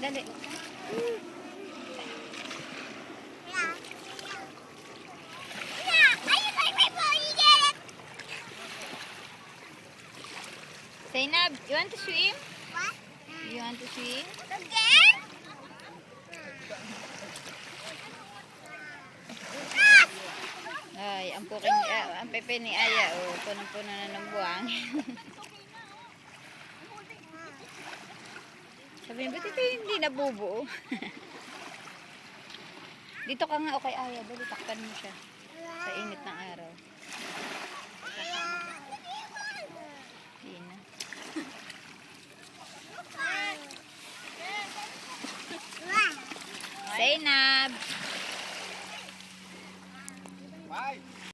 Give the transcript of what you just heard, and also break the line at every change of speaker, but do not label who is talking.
Dali. Zainab, you want to swim?
What?
You want to swim?
Again?
Ay, ang pepe ni Aya, oh, punong-puno na ng buhangin. Sabi niya, ba't ito hindi nabubuo? Dito ka nga o kay Aya, dali takpan mo siya sa init ng araw. Hindi na. Zainab!
Bye.